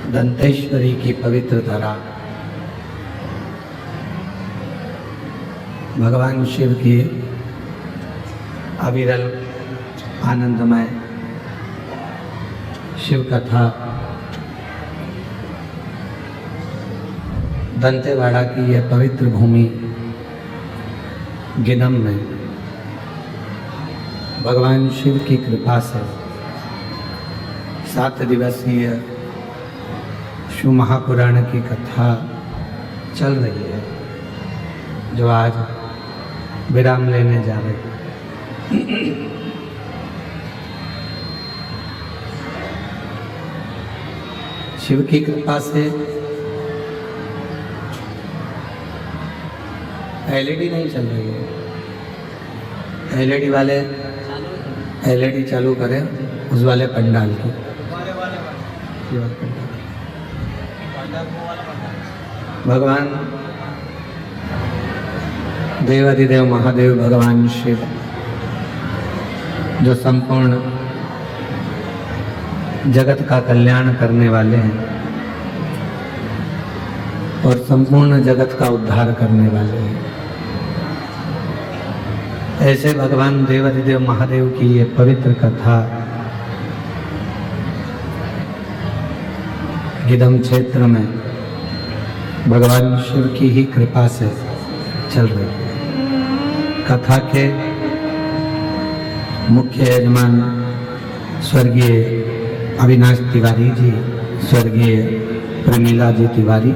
दंतेश्वरी की पवित्र धरा, भगवान शिव की अविरल आनंदमय शिव कथा दंतेवाड़ा की यह पवित्र भूमि गिदम में भगवान शिव की कृपा से 7 दिवसीय शिव महापुराण की कथा चल रही है, जो आज विराम लेने जा रही है। शिव की कृपा से एलईडी नहीं चल रही है, एलईडी वाले एलईडी चालू करें उस वाले पंडाल की। भगवान देवाधिदेव महादेव भगवान शिव जो संपूर्ण जगत का कल्याण करने वाले हैं और संपूर्ण जगत का उद्धार करने वाले हैं, ऐसे भगवान देवाधिदेव महादेव की ये पवित्र कथा गिदम क्षेत्र में भगवान शिव की ही कृपा से चल रही है। कथा के मुख्य यजमान स्वर्गीय अविनाश तिवारी जी, स्वर्गीय प्रमीला जी तिवारी,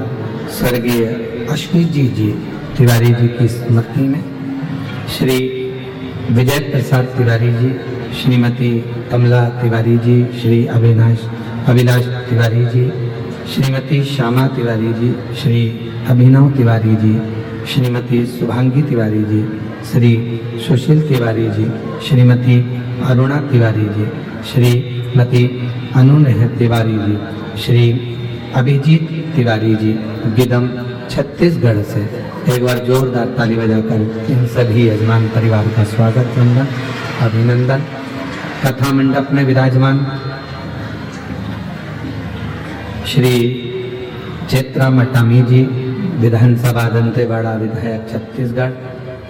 स्वर्गीय अश्विनी जी तिवारी जी की स्मृति में श्री विजय प्रसाद तिवारी जी, श्रीमती कमला तिवारी जी, श्री अभिलाष तिवारी जी, श्रीमती श्यामा तिवारी जी, श्री अभिनव तिवारी जी, श्रीमती शुभांगी तिवारी जी, श्री सुशील तिवारी जी, श्रीमती अरुणा तिवारी जी, श्रीमती अनुनेह तिवारी जी, श्री अभिजीत तिवारी जी, गिदम छत्तीसगढ़ से एक बार जोरदार ताली बजाकर इन सभी यजमान परिवार का स्वागत, वंदन, अभिनंदन। कथा मंडप में विराजमान श्री चेत्रा मटामी जी, विधानसभा दंतेवाड़ा विधायक छत्तीसगढ़,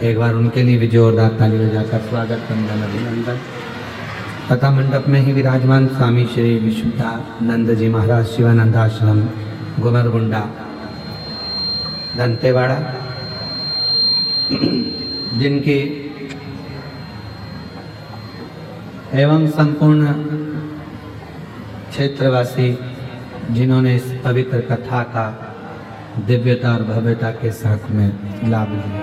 एक बार उनके लिए भी जोरदार ताली बजाकर स्वागत, वंदन, अभिनंदन। कथा मंडप में ही विराजमान स्वामी श्री विशुद्धानंद जी महाराज, शिवानंद आश्रम, गुमरगुंडा, दंतेवाड़ा, जिनकी एवं संपूर्ण क्षेत्रवासी जिन्होंने इस पवित्र कथा का दिव्यता और भव्यता के साथ में लाभ लिया।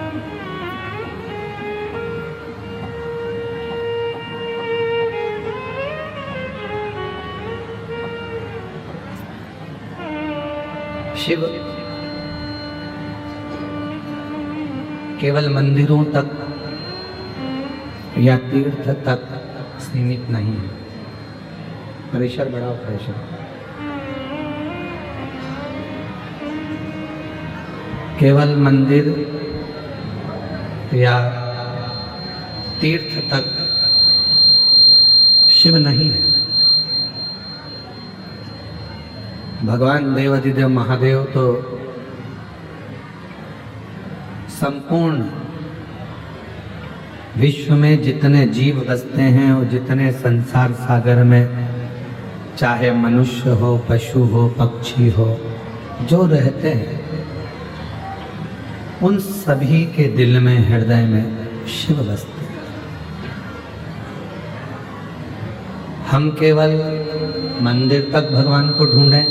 शिव केवल मंदिरों तक या तीर्थ तक सीमित नहीं है। प्रेशर बढ़ाओ, प्रेशर। केवल मंदिर या तीर्थ तक शिव नहीं है। भगवान देवाधिदेव महादेव तो संपूर्ण विश्व में जितने जीव बसते हैं और जितने संसार सागर में, चाहे मनुष्य हो, पशु हो, पक्षी हो, जो रहते हैं, उन सभी के दिल में, हृदय में शिव बसते हैं। हम केवल मंदिर तक भगवान को ढूंढें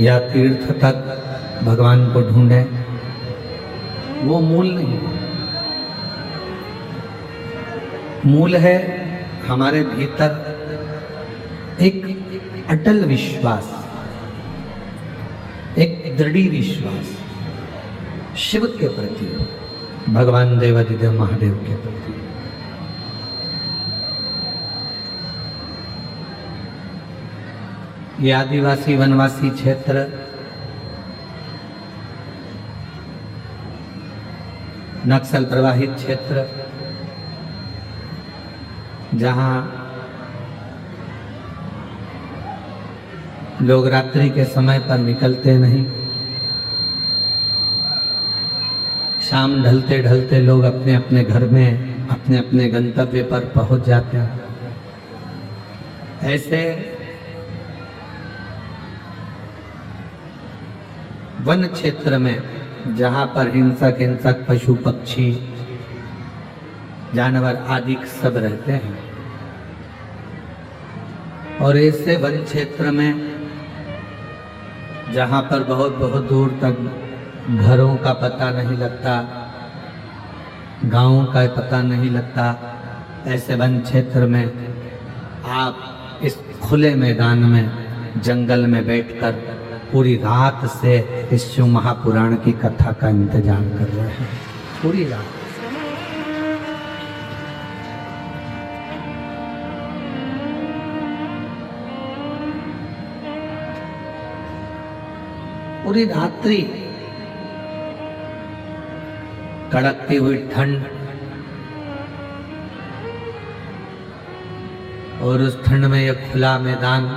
या तीर्थ तक भगवान को ढूंढें, वो मूल नहीं है। मूल है हमारे भीतर एक अटल विश्वास, एक दृढ़ विश्वास शिव के प्रति, भगवान देवाधिदेव महादेव के प्रति। ये आदिवासी वनवासी क्षेत्र नक्सल प्रभावित क्षेत्र, जहां लोग रात्रि के समय पर निकलते नहीं, शाम ढलते ढलते लोग अपने अपने घर में अपने अपने गंतव्य पर पहुंच जाते हैं। ऐसे वन क्षेत्र में जहां पर हिंसक पशु पक्षी जानवर आदि सब रहते हैं, और ऐसे वन क्षेत्र में जहां पर बहुत बहुत दूर तक घरों का पता नहीं लगता, गांवों का पता नहीं लगता, ऐसे वन क्षेत्र में आप इस खुले मैदान में जंगल में बैठकर पूरी रात से इस शिव महापुराण की कथा का इंतजार कर रहे हैं। पूरी रात पूरी रात्रि कड़कती हुई ठंड, और उस ठंड में यह खुला मैदान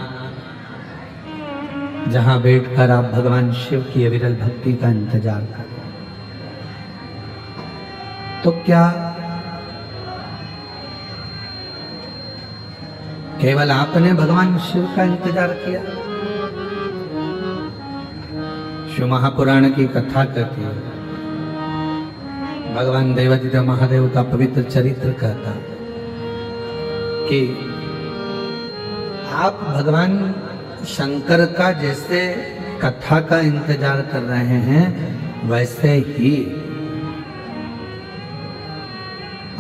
जहां बैठकर आप भगवान शिव की अविरल भक्ति का इंतजार कर, तो क्या केवल आपने भगवान शिव का इंतजार किया? शिव महापुराण की कथा कहती है, भगवान देवादिदेव महादेव का पवित्र चरित्र कहता कि आप भगवान शंकर का जैसे कथा का इंतजार कर रहे हैं, वैसे ही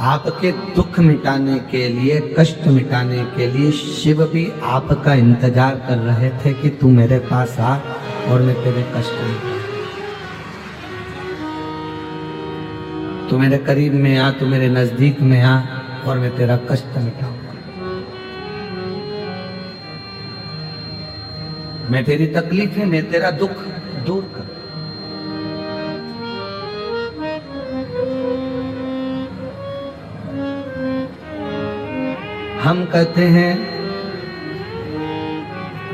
आपके दुख मिटाने के लिए, कष्ट मिटाने के लिए शिव भी आपका इंतजार कर रहे थे कि तू मेरे पास आ और मैं तेरे कष्ट मिटाऊं। तू मेरे करीब में आ, तू मेरे नजदीक में आ और मैं तेरा कष्ट मिटाऊं। मैं तेरी तकलीफ है, मैं तेरा दुख दूर कर। हम कहते हैं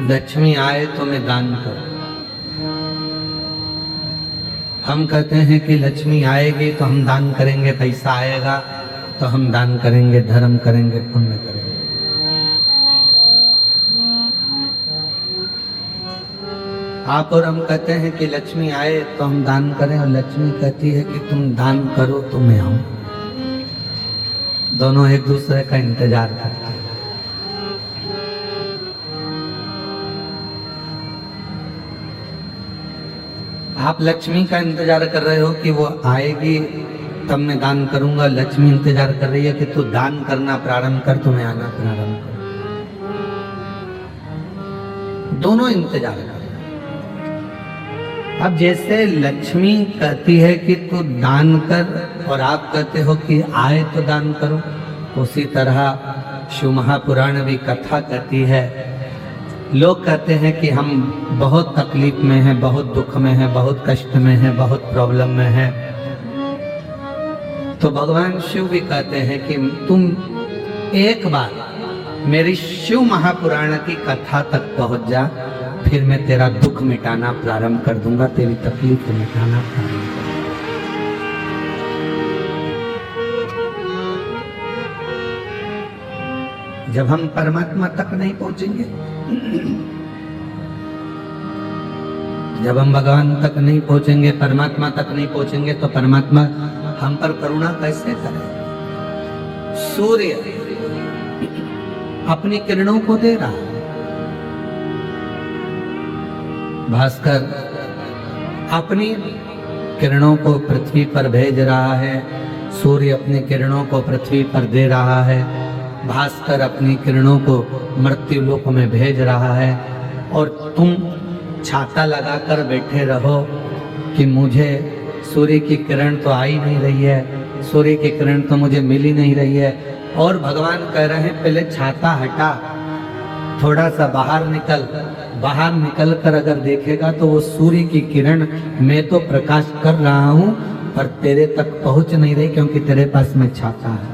लक्ष्मी आए तो मैं दान करूं। हम कहते हैं कि लक्ष्मी आएगी तो हम दान करेंगे, पैसा आएगा तो हम दान करेंगे, धर्म करेंगे, पुण्य करेंगे। आप और हम कहते हैं कि लक्ष्मी आए तो हम दान करें, और लक्ष्मी कहती है कि तुम दान करो तो मैं आऊं। दोनों एक दूसरे का इंतजार करते हैं। आप लक्ष्मी का इंतजार कर रहे हो कि वो आएगी तब मैं दान करूंगा, लक्ष्मी इंतजार कर रही है कि तू दान करना प्रारंभ कर, तुम्हें आना प्रारंभ कर। दोनों इंतजार कर। अब जैसे लक्ष्मी कहती है कि तू दान कर और आप कहते हो कि आए तो दान करो, उसी तरह शिव महापुराण भी कथा कहती है। लोग कहते हैं कि हम बहुत तकलीफ में हैं, बहुत दुख में हैं, बहुत कष्ट में हैं, बहुत प्रॉब्लम में हैं, तो भगवान शिव भी कहते हैं कि तुम एक बार मेरी शिव महापुराण की कथा तक पहुंच जा, फिर मैं तेरा दुख मिटाना प्रारंभ कर दूंगा, तेरी तकलीफ मिटाना प्रारंभ कर दूंगा। जब हम परमात्मा तक नहीं पहुंचेंगे, जब हम भगवान तक नहीं पहुंचेंगे, परमात्मा तक नहीं पहुंचेंगे, तो परमात्मा हम पर करुणा कैसे करे? सूर्य अपनी किरणों को दे रहा है, भास्कर अपनी किरणों को पृथ्वी पर भेज रहा है, सूर्य अपनी किरणों को पृथ्वी पर दे रहा है, भास्कर अपनी किरणों को मृत्यु लोक में भेज रहा है, और तुम छाता लगाकर बैठे रहो कि मुझे सूर्य की किरण तो आ ही नहीं रही है, सूर्य की किरण तो मुझे मिल ही नहीं रही है। और भगवान कह रहे हैं पहले छाता हटा, थोड़ा सा बाहर निकल, बाहर निकल कर अगर देखेगा तो वो सूर्य की किरण मैं तो प्रकाश कर रहा हूं पर तेरे तक पहुंच नहीं रही, क्योंकि तेरे पास में छाता है।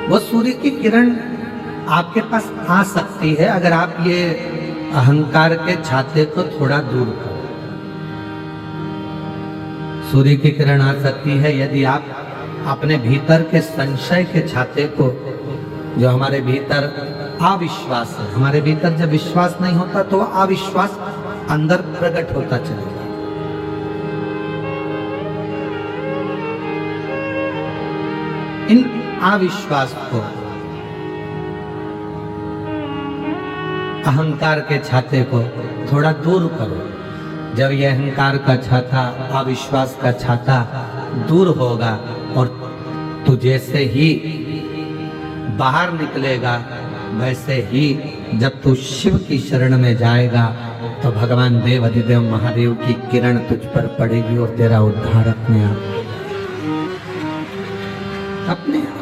वो सूर्य की किरण आपके पास आ सकती है अगर आप ये अहंकार के छाते को थोड़ा दूर करो। सूर्य की किरण आ सकती है यदि आप अपने भीतर के संशय के छाते को, जो हमारे भीतर अविश्वास है, हमारे भीतर जब विश्वास नहीं होता तो अविश्वास अंदर प्रकट होता चलेगा। इन अविश्वास को, अहंकार के छाते को थोड़ा दूर करो। जब यह अहंकार का छाता, अविश्वास का छाता दूर होगा और तू जैसे ही बाहर निकलेगा वैसे ही जब तू शिव की शरण में जाएगा तो भगवान देव अधिदेव महादेव की किरण तुझ पर पड़ेगी और तेरा उद्धार अपने आप अपने आप।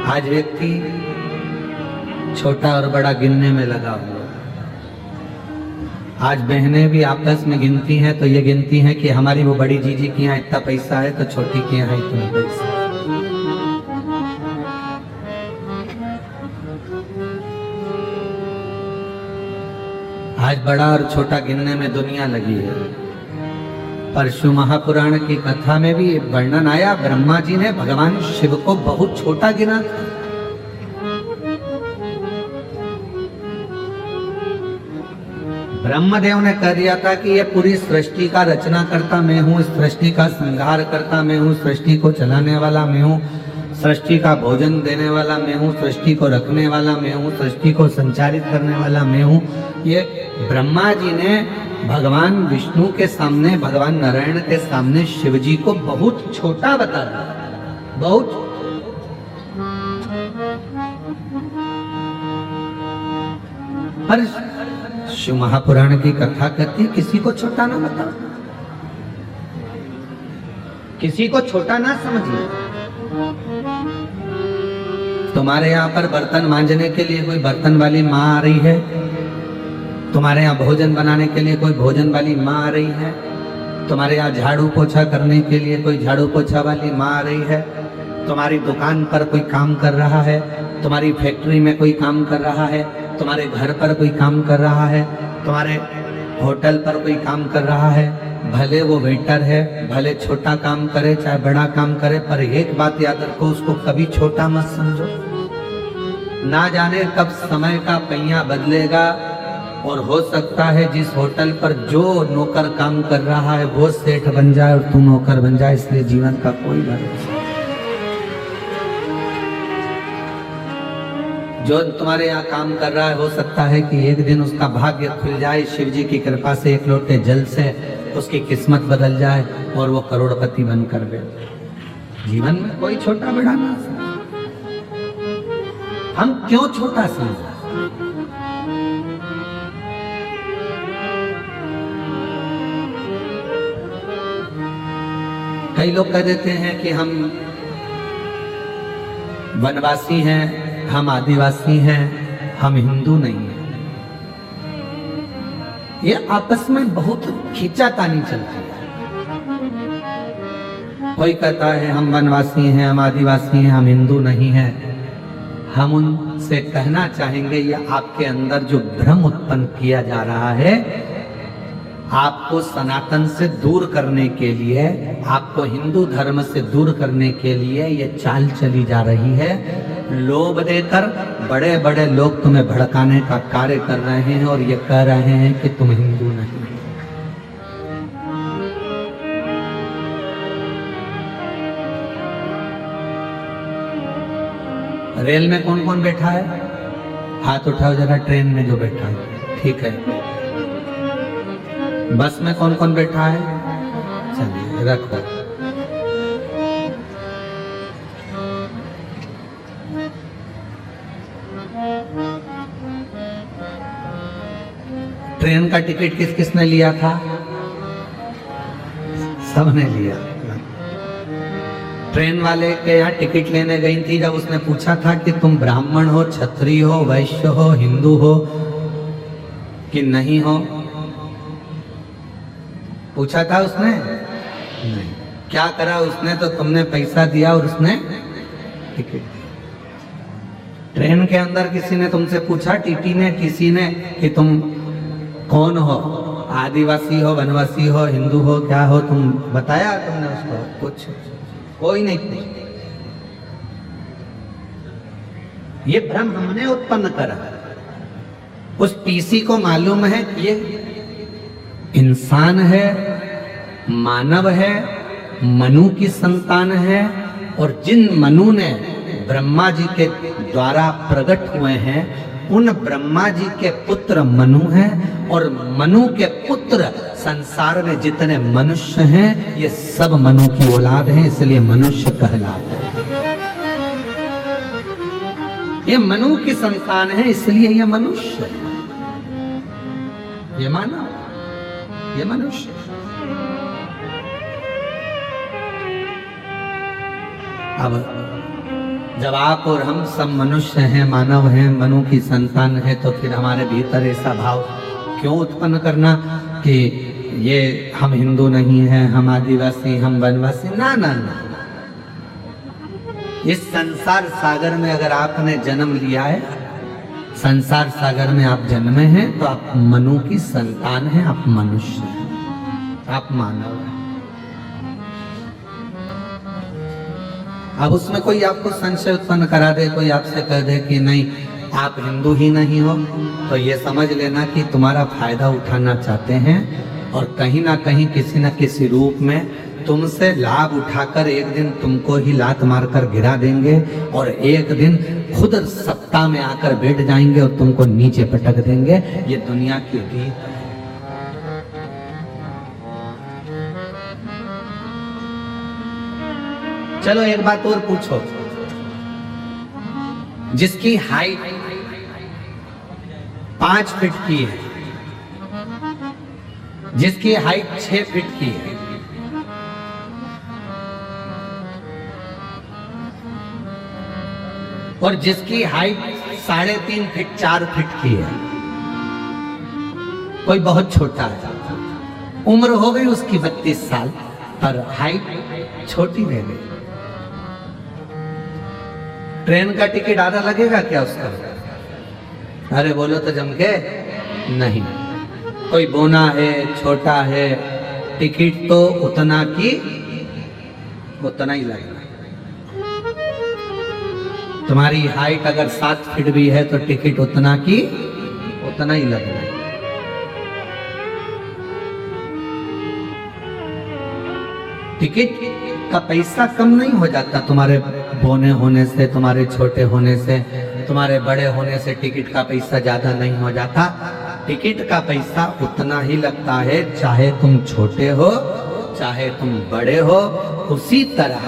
आज व्यक्ति छोटा और बड़ा गिनने में लगा हुआ। आज बहनें भी आपस में गिनती हैं तो ये गिनती हैं कि हमारी वो बड़ी जीजी के यहाँ इतना पैसा है तो छोटी के यहाँ इतना पैसा है। आज बड़ा और छोटा गिनने में दुनिया लगी है। परशु महापुराण की कथा में भी वर्णन आया, ब्रह्मा जी ने भगवान शिव को बहुत छोटा गिना था। ब्रह्मदेव ने कह दिया था कि ये पूरी सृष्टि का रचना करता मैं हूँ, इस सृष्टि का संहार करता मैं हूँ, सृष्टि को चलाने वाला मैं हूँ, सृष्टि का भोजन देने वाला मैं हूँ, सृष्टि को रखने वाला मैं हूँ, सृष्टि को संचारित करने वाला मैं हूँ। ये ब्रह्मा जी ने भगवान विष्णु के सामने, भगवान नारायण के सामने शिव जी को बहुत छोटा बता दिया, बहुत। पर शिव महापुराण की कथा कहती है किसी को छोटा ना बताओ, किसी को छोटा ना समझिए। तुम्हारे यहाँ पर बर्तन मांजने के लिए कोई बर्तन वाली माँ आ रही है, तुम्हारे यहाँ भोजन बनाने के लिए कोई भोजन वाली माँ आ रही है, तुम्हारे यहाँ झाड़ू पोछा करने के लिए कोई झाड़ू पोछा वाली माँ आ रही है, तुम्हारी दुकान पर कोई काम कर रहा है, तुम्हारी फैक्ट्री में कोई काम कर रहा है, तुम्हारे घर पर कोई काम कर रहा है, तुम्हारे होटल पर कोई काम कर रहा है, भले वो वेटर है, भले छोटा काम करे चाहे बड़ा काम करे, पर एक बात याद रखो, उसको कभी छोटा मत समझो। ना जाने कब समय का पहिया बदलेगा और हो सकता है जिस होटल पर जो नौकर काम कर रहा है वो सेठ बन जाए और तू नौकर बन जाए, इसलिए जीवन का कोई भरोसा। जो तुम्हारे यहाँ काम कर रहा है हो सकता है कि एक दिन उसका भाग्य खुल जाए, शिव जी की कृपा से एक लोटे जल से उसकी किस्मत बदल जाए और वो करोड़पति बनकर बैठे। जीवन में कोई छोटा बड़ा ना समझे। हम क्यों छोटा समझे? कई लोग कह देते हैं कि हम वनवासी हैं, हम आदिवासी हैं, हम हिंदू नहीं हैं। ये आपस में बहुत खींचातानी चलती है। कोई कहता है हम वनवासी हैं, हम आदिवासी हैं, हम हिंदू नहीं हैं। हम उनसे कहना चाहेंगे ये आपके अंदर जो भ्रम उत्पन्न किया जा रहा है, आपको सनातन से दूर करने के लिए, आपको हिंदू धर्म से दूर करने के लिए ये चाल चली जा रही है। लोभ देकर बड़े बड़े लोग तुम्हें भड़काने का कार्य कर रहे हैं और ये कह रहे हैं कि तुम हिंदू नहीं। रेल में कौन कौन बैठा है? हाथ उठाओ जरा। ट्रेन में जो बैठा है, ठीक है। बस में कौन कौन बैठा है? चलिए रखो। ट्रेन का टिकट किस किसने लिया था? सबने लिया। ट्रेन वाले के यहाँ टिकट लेने गई थी, जब उसने पूछा था कि तुम ब्राह्मण हो, क्षत्रिय हो, वैश्य हो, हिंदू हो कि नहीं हो, पूछा था उसने? नहीं। क्या करा उसने? तो तुमने पैसा दिया और उसने टिकट दिया। ट्रेन के अंदर किसी ने तुमसे पूछा, टीटी ने, किसी ने, कि तुम कौन हो, आदिवासी हो, वनवासी हो, हिंदू हो, क्या हो? तुम बताया तुमने उसको? कुछ कोई नहीं पूछा। ये भ्रम हमने उत्पन्न करा। उस पीसी को मालूम है कि ये इंसान है, मानव है, मनु की संतान है, और जिन मनु ने ब्रह्मा जी के द्वारा प्रकट हुए हैं उन ब्रह्मा जी के पुत्र मनु हैं, और मनु के पुत्र संसार में जितने मनुष्य हैं ये सब मनु की औलाद हैं, इसलिए मनुष्य कहलाते हैं। ये मनु की संतान है इसलिए ये मनुष्य है, ये मानव, ये मनुष्य। अब जब आप और हम सब मनुष्य हैं, मानव हैं, मनु की संतान है, तो फिर हमारे भीतर ऐसा भाव क्यों उत्पन्न करना कि ये हम हिंदू नहीं हैं, हम आदिवासी, हम वनवासी? ना ना ना। इस संसार सागर में अगर आपने जन्म लिया है, संसार सागर में आप जन्मे हैं, तो आप मनु की संतान हैं, आप मनुष्य हैं, आप मानव हैं। अब उसमें कोई आपको संशय उत्पन्न करा दे, कोई आपसे कह दे कि नहीं आप हिंदू ही नहीं हो, तो ये समझ लेना कि तुम्हारा फायदा उठाना चाहते हैं, और कहीं ना कहीं किसी न किसी रूप में तुमसे लाभ उठाकर एक दिन तुमको ही लात मारकर गिरा देंगे, और एक दिन खुद सत्ता में आकर बैठ जाएंगे और तुमको नीचे पटक देंगे। ये दुनिया की रीत है। चलो एक बात और पूछो, जिसकी हाइट 5 फीट की है, जिसकी हाइट 6 फीट की है, और जिसकी हाइट 3.5 फीट 4 फीट की है, कोई बहुत छोटा है, उम्र हो गई उसकी 32 साल, पर हाइट छोटी रह गई। ट्रेन का टिकट आधा लगेगा क्या उसका? अरे बोलो तो जम के नहीं। कोई बोना है, छोटा है, टिकट तो उतना की उतना ही लगेगा। तुम्हारी हाइट अगर 7 फीट भी है तो टिकट उतना की उतना ही लगेगा। टिकट का पैसा कम नहीं हो जाता तुम्हारे बोने होने से, तुम्हारे छोटे होने से, तुम्हारे बड़े होने से टिकट का पैसा ज्यादा नहीं हो जाता। टिकट का पैसा उतना ही लगता है, चाहे तुम छोटे हो चाहे तुम बड़े हो। उसी तरह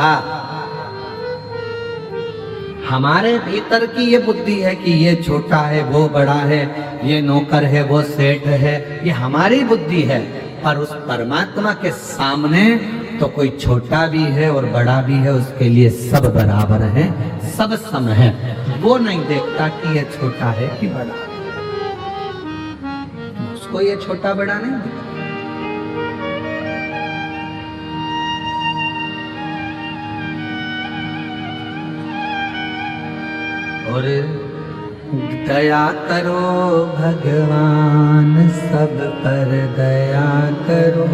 हमारे भीतर की ये बुद्धि है कि ये छोटा है, वो बड़ा है, ये नौकर है, वो सेठ है, ये हमारी बुद्धि है। पर उस परमात्मा के सामने तो कोई छोटा भी है और बड़ा भी है, उसके लिए सब बराबर है, सब सम है। वो नहीं देखता कि ये छोटा है कि बड़ा, उसको ये छोटा बड़ा नहीं दिखता। और दया करो भगवान, सब पर दया करो,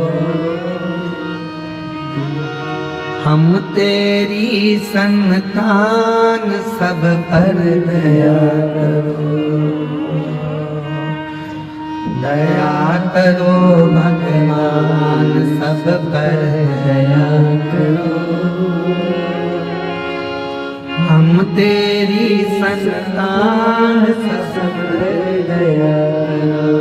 हम तेरी संतान, सब पर दया करो। दया करो भगवान, सब पर दया करो, हम तेरी संतान, सब पर दया करो।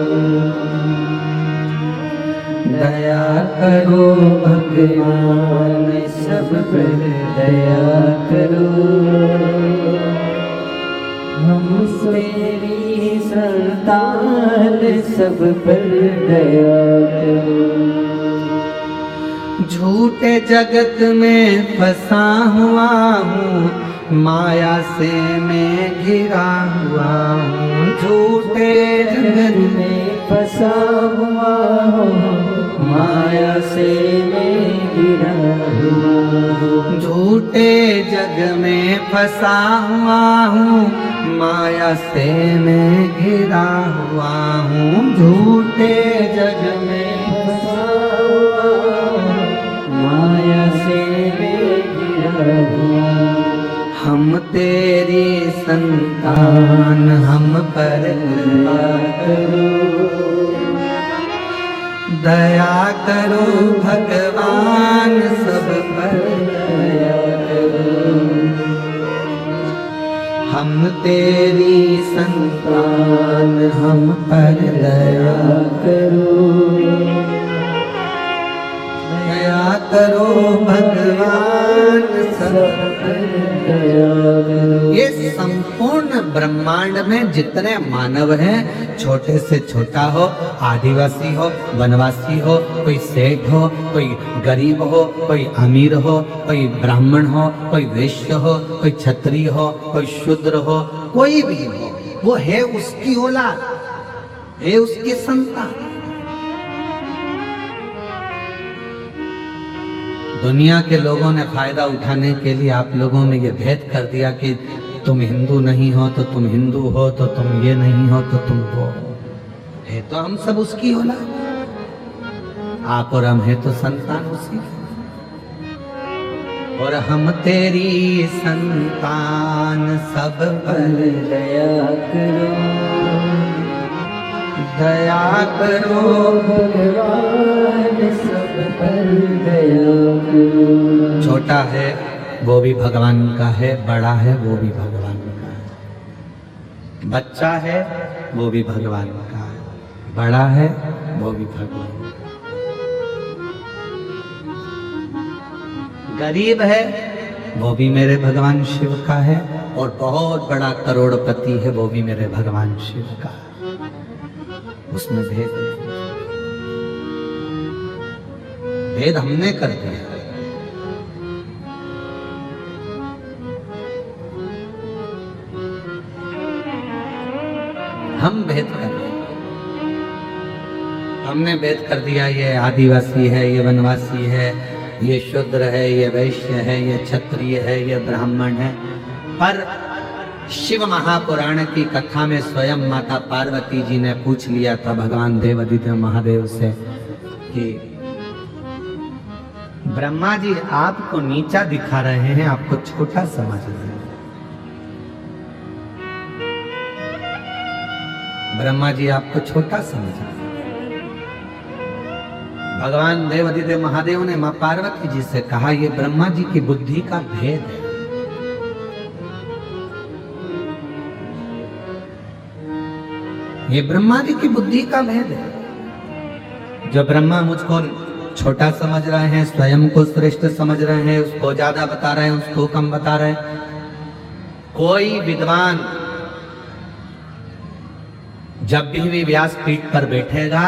दया करो भगवान, सब पर दया करो, हम तेरी संतान, सब पर दया करो। झूठे जगत में फंसा हुआ हूँ, माया से मैं घिरा हुआ हूँ। झूठे जगत में फंसा हुआ हूँ, माया से मैं घिरा हुआ हूँ। झूठे जग में फंसा हुआ हूँ, माया से मैं घिरा हुआ हूँ। झूठे जग में फंसा हुआ माया से मैं घिरा हुआ। हम तेरी संतान, हम पर दया करो भगवान, सब पर दया करो। हम तेरी संतान, हम पर दया करो। दया करो भगवान, सब पर दया करो। ये संपूर्ण ब्रह्मांड में जितने मानव हैं, छोटे से छोटा हो, आदिवासी हो, वनवासी हो, कोई सेठ हो, कोई गरीब हो, कोई अमीर हो, कोई ब्राह्मण हो, कोई वैश्य हो, कोई क्षत्रिय हो, कोई शूद्र हो, कोई भी हो, वो है उसकी औलाद, है उसकी संतान। दुनिया के लोगों ने फायदा उठाने के लिए आप लोगों में ये भेद कर दिया कि तुम हिंदू नहीं हो तो तुम हिंदू हो, तो तुम ये नहीं हो तो तुम वो हो। है तो हम सब उसकी औलाद, आप और हम है तो संतान उसी। और हम तेरी संतान, सब पर दया करो। दया करो भगवान, सब पर दया करो। छोटा है वो भी भगवान का है, बड़ा है वो भी भगवान का है। बच्चा है वो भी भगवान का है, बड़ा है वो भी भगवान का है। गरीब है वो भी मेरे भगवान शिव का है, और बहुत बड़ा करोड़पति है वो भी मेरे भगवान शिव का है। उसमें भेद है, भेद हमने कर दिया। हम भेद कर दिए, हमने भेद कर दिया। ये आदिवासी है, ये वनवासी है, ये शूद्र है, ये वैश्य है, ये क्षत्रिय है, ये ब्राह्मण है। पर शिव महापुराण की कथा में स्वयं माता पार्वती जी ने पूछ लिया था भगवान देवादिदेव महादेव से कि ब्रह्मा जी आपको नीचा दिखा रहे हैं, आपको छोटा समझ रहे हैं। ब्रह्मा जी आपको छोटा समझ रहे हैं। भगवान देवादिदेव महादेव ने मां पार्वती जी से कहा, ये ब्रह्मा जी की बुद्धि का भेद है। ये ब्रह्मा जी की बुद्धि का भेद है। जो ब्रह्मा मुझको छोटा समझ रहे हैं, स्वयं को श्रेष्ठ समझ रहे हैं, उसको ज्यादा बता रहे हैं, उसको कम बता रहे हैं। कोई विद्वान जब भी व्यासपीठ पर बैठेगा,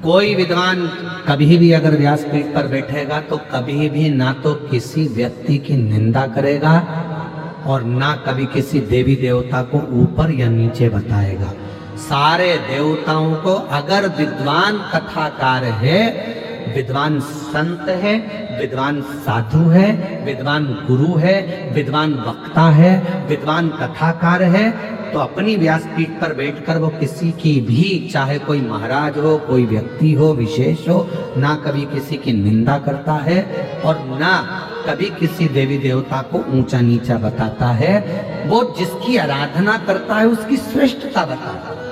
कोई विद्वान कभी भी अगर व्यासपीठ पर बैठेगा तो कभी भी ना तो किसी व्यक्ति की निंदा करेगा और ना कभी किसी देवी देवता को ऊपर या नीचे बताएगा। सारे देवताओं को, अगर विद्वान कथाकार है, विद्वान संत है, विद्वान साधु है, विद्वान गुरु है, विद्वान वक्ता है, विद्वान कथाकार है, तो अपनी व्यासपीठ पर बैठकर वो किसी की भी, चाहे कोई महाराज हो, कोई व्यक्ति हो, विशेष हो, ना कभी किसी की निंदा करता है और ना कभी किसी देवी देवता को ऊंचा नीचा बताता है। वो जिसकी आराधना करता है उसकी श्रेष्ठता बताता है,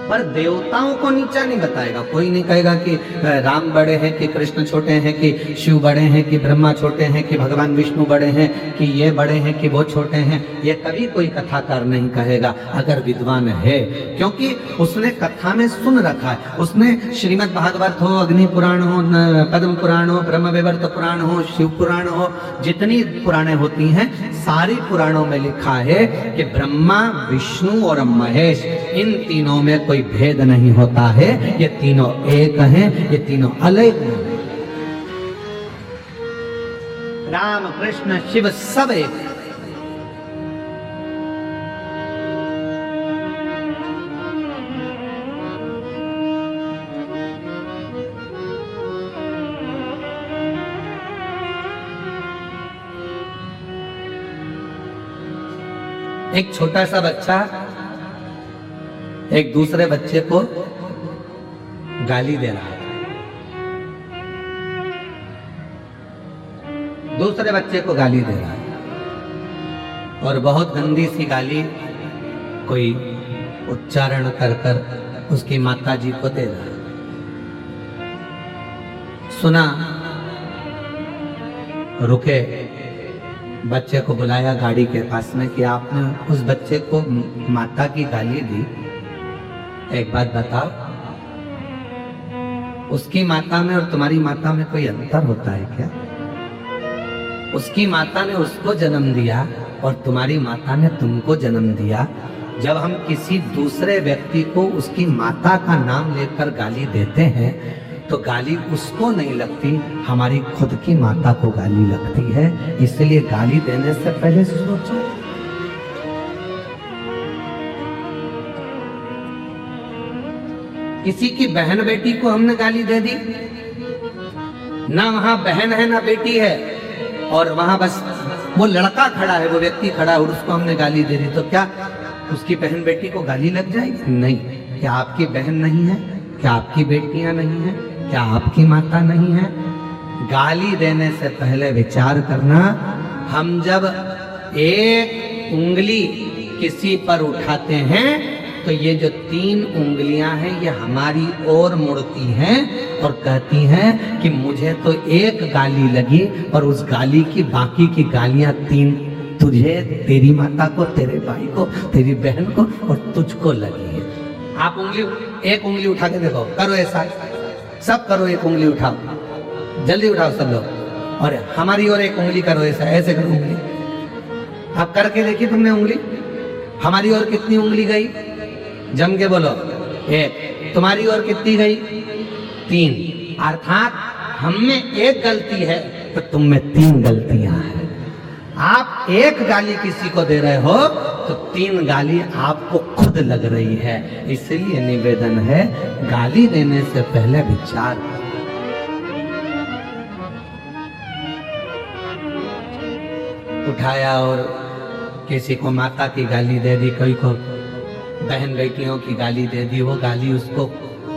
पर देवताओं को नीचा नहीं बताएगा। कोई नहीं कहेगा कि राम बड़े हैं, कि कृष्ण छोटे हैं, कि शिव बड़े हैं, कि ब्रह्मा छोटे हैं, कि भगवान विष्णु बड़े हैं, कि ये बड़े हैं, कि वो छोटे हैं। ये कभी कोई कथाकार नहीं कहेगा अगर विद्वान है, क्योंकि उसने कथा में सुन रखा है। उसने श्रीमद् भागवत हो, अग्नि पुराण हो, पद्म पुराण हो, ब्रह्म वैवर्त पुराण हो, शिव पुराण हो, जितनी पुराणे होती हैं सारी पुराणों में लिखा है कि ब्रह्मा, विष्णु और महेश, इन तीनों में कोई भेद नहीं होता है। ये तीनों एक हैं, ये तीनों अलग नहीं। राम, कृष्ण, शिव सब एक है। एक छोटा सा बच्चा एक दूसरे बच्चे को गाली दे रहा है, दूसरे बच्चे को गाली दे रहा है, और बहुत गंदी सी गाली कोई उच्चारण कर कर उसकी माता जी को दे रहा है। सुना, रुके, बच्चे को बुलाया गाड़ी के पास में कि आपने उस बच्चे को माता की गाली दी, एक बात बताओ, उसकी माता में और तुम्हारी माता में कोई अंतर होता है क्या? उसकी माता ने उसको जन्म दिया और तुम्हारी माता ने तुमको जन्म दिया। जब हम किसी दूसरे व्यक्ति को उसकी माता का नाम लेकर गाली देते हैं तो गाली उसको नहीं लगती, हमारी खुद की माता को गाली लगती है। इसलिए गाली देने से पहले सोचो। किसी की बहन बेटी को हमने गाली दे दी, ना वहां बहन है ना बेटी है, और वहां बस वो लड़का खड़ा है, वो व्यक्ति खड़ा है और उसको हमने गाली दे दी, तो क्या उसकी बहन बेटी को गाली लग जाएगी? नहीं। क्या आपकी बहन नहीं है? क्या आपकी बेटियां नहीं है? क्या आपकी माता नहीं है? गाली देने से पहले विचार करना। हम जब एक उंगली किसी पर उठाते हैं तो ये जो 3 उंगलियां हैं ये हमारी ओर मुड़ती हैं और कहती हैं कि मुझे तो एक गाली लगी और उस गाली की बाकी की गालियां 3 तुझे, तेरी माता को, तेरे भाई को, तेरी बहन को और तुझको लगी है। आप एक उंगली उठा के देखो, करो ऐसा, सब करो, एक उंगली उठाओ, जल्दी उठाओ सब लोग, और हमारी ओर एक उंगली करो, ऐसा ऐसे करो उंगली। आप करके देखिए तुमने उंगली, हमारी ओर कितनी उंगली गई? जम के बोलो, 1। तुम्हारी ओर कितनी गई? 3। अर्थात हम में एक गलती है तो तुम में 3 गलतियां हैं। आप एक गाली किसी को दे रहे हो तो 3 गाली आपको खुद लग रही है। इसलिए निवेदन है, गाली देने से पहले विचार। उठाया और किसी को माता की गाली दे दी, कोई को बहन बेटियों की गाली दे दी, वो गाली उसको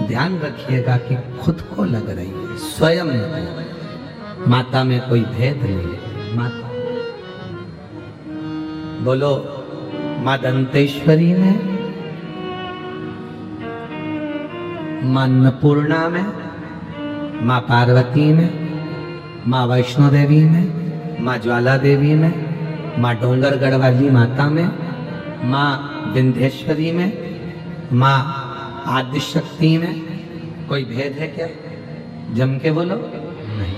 ध्यान रखिएगा कि खुद को लग रही है, स्वयं। माता में कोई भेद नहीं है। माता बोलो, मां दंतेश्वरी में, मां अन्नपूर्णा में, मां पार्वती में, मां वैष्णो देवी में, मां ज्वाला देवी में, मां डोंगरगढ़ वाली माता में, मां विंध्येश्वरी में, मां आदिशक्ति में कोई भेद है क्या? जम के बोलो, नहीं,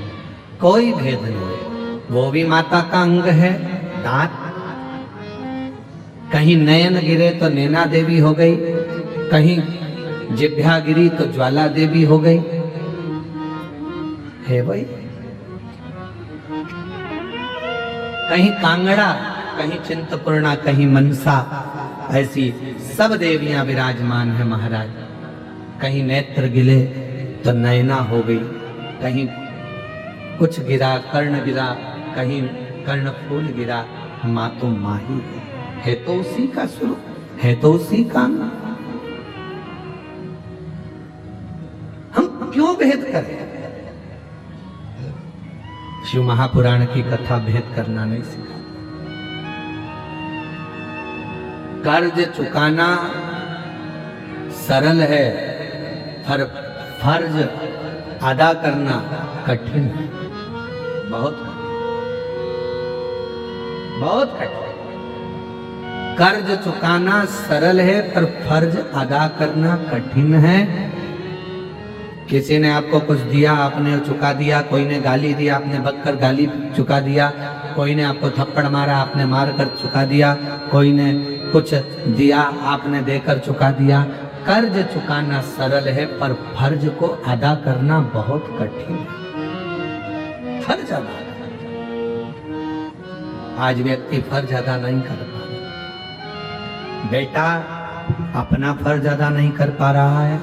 कोई भेद नहीं। वो भी माता का अंग है। दांत, कहीं नयन गिरे तो नैना देवी हो गई, कहीं जिभ्या गिरी तो ज्वाला देवी हो गई, है भाई। कहीं कांगड़ा, कहीं चिंतपूर्णा, कहीं मनसा, ऐसी सब देवियां विराजमान है महाराज। कहीं नेत्र गिले तो नैना हो गई, कहीं कुछ गिरा, कर्ण गिरा, कहीं कर्णफूल गिरा, माँ तो माँ ही है तो उसी का स्वरूप, है तो उसी का। हम क्यों भेद करें? शिव महापुराण की कथा भेद करना नहीं सीखा। कर्ज चुकाना सरल है, पर फर्ज अदा करना कठिन है, बहुत कठिन। कर्ज चुकाना सरल है पर फर्ज अदा करना कठिन है। किसी ने आपको कुछ दिया, आपने चुका दिया, कोई ने गाली दी, आपने बककर गाली चुका दिया, कोई ने आपको थप्पड़ मारा, आपने मार कर चुका दिया, कोई ने कुछ दिया, आपने देकर चुका दिया। कर्ज चुकाना सरल है पर फर्ज को अदा करना बहुत कठिन है। फर्ज अदा, आज व्यक्ति फर्ज अदा नहीं कर पा रहा। बेटा अपना फर्ज अदा नहीं कर पा रहा है,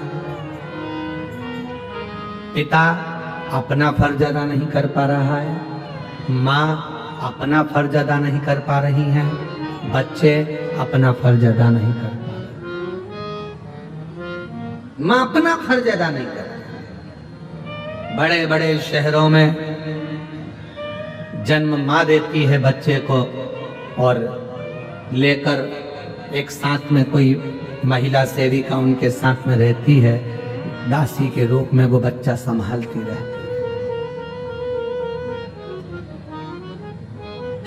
पिता अपना फर्ज अदा नहीं कर पा रहा है, माँ अपना फर्ज अदा नहीं कर पा रही है, बच्चे अपना फर्ज अदा नहीं कर पा रहे, मां अपना फर्ज अदा नहीं कर रही। बड़े बड़े शहरों में जन्म मां देती है बच्चे को और लेकर एक साथ में कोई महिला सेविका उनके साथ में रहती है, दासी के रूप में वो बच्चा संभालती रहती है।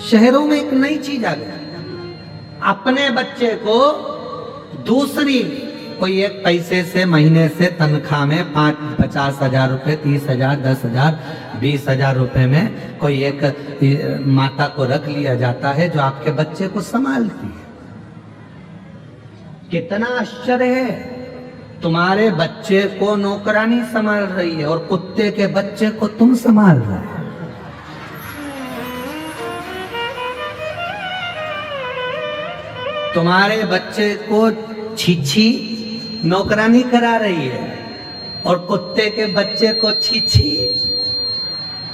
शहरों में एक नई चीज आ गई, अपने बच्चे को दूसरी कोई एक पैसे से महीने से तनख्वाह में 50,000 रुपए, 30,000, 10,000, 20,000 रुपए में कोई एक माता को रख लिया जाता है जो आपके बच्चे को संभालती है। कितना आश्चर्य है, तुम्हारे बच्चे को नौकरानी संभाल रही है और कुत्ते के बच्चे को तुम संभाल रहे हो। तुम्हारे बच्चे को छीछी नौकरानी करा रही है और कुत्ते के बच्चे को छीछी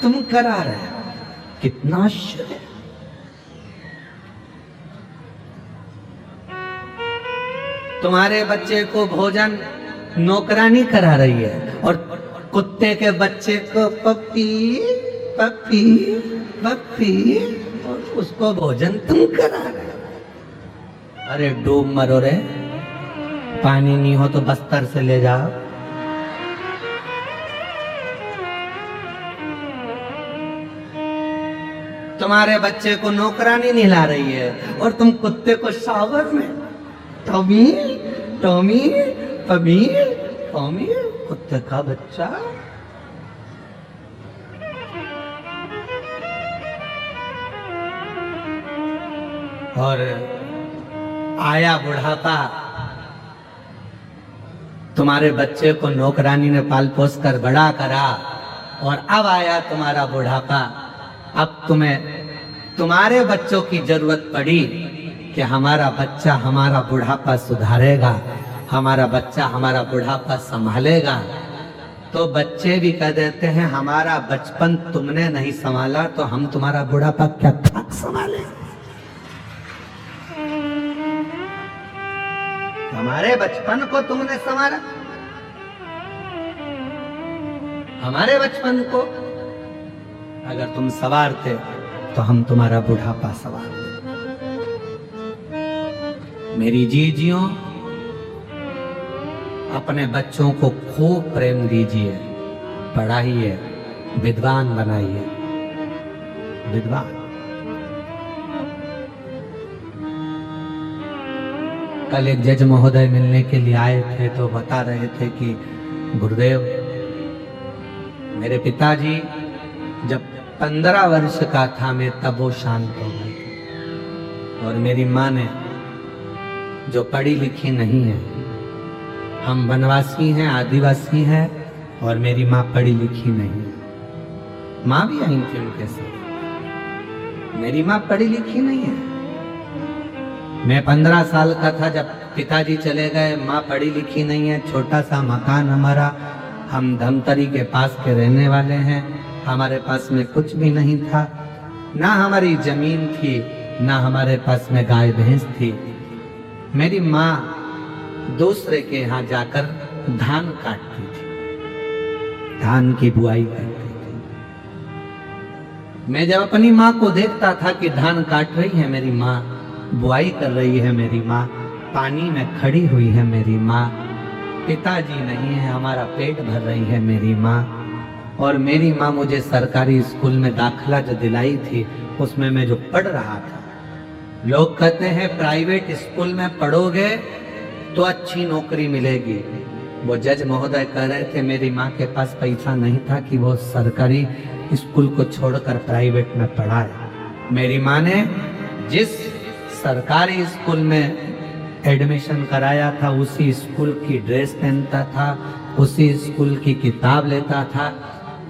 तुम करा रहे हो। कितना आश्चर्य। तुम्हारे बच्चे को भोजन नौकरानी करा रही है और कुत्ते के बच्चे को पप्पी पप्पी पप्पी और उसको भोजन तुम करा रहे हो। अरे डूब मरो रे, पानी नहीं हो तो बस्तर से ले जाओ। तुम्हारे बच्चे को नौकरानी नहला रही है और तुम कुत्ते को शावर में टॉमी टॉमी पमी टॉमी, कुत्ते का बच्चा। और आया बुढ़ापा, तुम्हारे बच्चे को नौकरानी ने पाल पोस कर बड़ा करा और अब आया तुम्हारा बुढ़ापा। अब तुम्हें तुम्हारे बच्चों की जरूरत पड़ी कि हमारा बच्चा हमारा बुढ़ापा सुधारेगा, हमारा बच्चा हमारा बुढ़ापा संभालेगा। तो बच्चे भी कह देते हैं हमारा बचपन तुमने नहीं संभाला तो हम तुम्हारा बुढ़ापा क्या खाक संभाले। हमारे बचपन को तुमने संभाला, हमारे बचपन को अगर तुम संवारते तो हम तुम्हारा बुढ़ापा संवारते। मेरी जीजियों, अपने बच्चों को खूब प्रेम दीजिए, पढ़ाइए, विद्वान बनाइए, विद्वान। कल एक जज महोदय मिलने के लिए आए थे तो बता रहे थे कि गुरुदेव, मेरे पिताजी जब 15 वर्ष का था मैं तब वो शांत हो गए और मेरी माँ ने, जो पढ़ी लिखी नहीं है, हम वनवासी हैं, आदिवासी हैं और मेरी माँ पढ़ी लिखी नहीं है। माँ भी आई थी उनके साथ, मेरी माँ पढ़ी लिखी नहीं है। मैं 15 साल का था जब पिताजी चले गए, माँ पढ़ी लिखी नहीं है, छोटा सा मकान हमारा, हम धमतरी के पास के रहने वाले हैं, हमारे पास में कुछ भी नहीं था, ना हमारी जमीन थी, ना हमारे पास में गाय भैंस थी। मेरी माँ दूसरे के यहाँ जाकर धान काटती थी, धान की बुआई करती थी। मैं जब अपनी माँ को देखता था कि धान काट रही है मेरी माँ, बुआई कर रही है मेरी माँ, पानी में खड़ी हुई है मेरी माँ, पिताजी नहीं है, हमारा पेट भर रही है मेरी माँ। और मेरी माँ मुझे सरकारी स्कूल में दाखिला जो दिलाई थी उसमें मैं जो पढ़ रहा था, लोग कहते हैं प्राइवेट स्कूल में पढ़ोगे तो अच्छी नौकरी मिलेगी। वो जज महोदय कह रहे थे मेरी माँ के पास पैसा नहीं था कि वो सरकारी स्कूल को छोड़कर प्राइवेट में पढ़ाए। मेरी माँ ने जिस सरकारी स्कूल में एडमिशन कराया था उसी स्कूल की ड्रेस पहनता था, उसी स्कूल की किताब लेता था,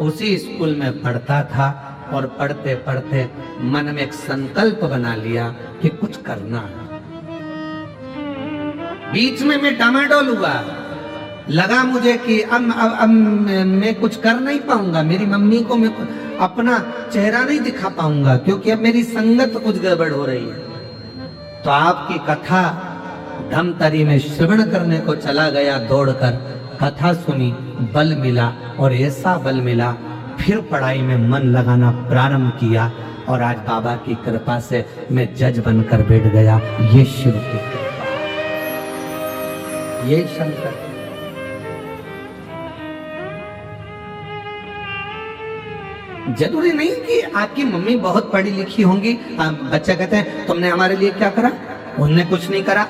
उसी स्कूल में पढ़ता था और पढ़ते पढ़ते मन में एक संकल्प बना लिया कि कुछ करना है। बीच में मैं डामाडोल हुआ, लगा मुझे कि अब मैं कुछ कर नहीं पाऊंगा, मेरी मम्मी को मैं अपना चेहरा नहीं दिखा पाऊंगा क्योंकि अब मेरी संगत कुछ गड़बड़ हो रही है। तो आपकी कथा धमतरी में श्रवण करने को चला गया दौड़कर, कथा सुनी, बल मिला और ऐसा बल मिला, फिर पढ़ाई में मन लगाना प्रारंभ किया और आज बाबा की कृपा से मैं जज बनकर बैठ गया। ये शिव की कृपा, ये शंकर। जरूरी नहीं कि आपकी मम्मी बहुत पढ़ी लिखी होंगी। बच्चे कहते हैं तुमने हमारे लिए क्या करा, उन्होंने कुछ नहीं करा,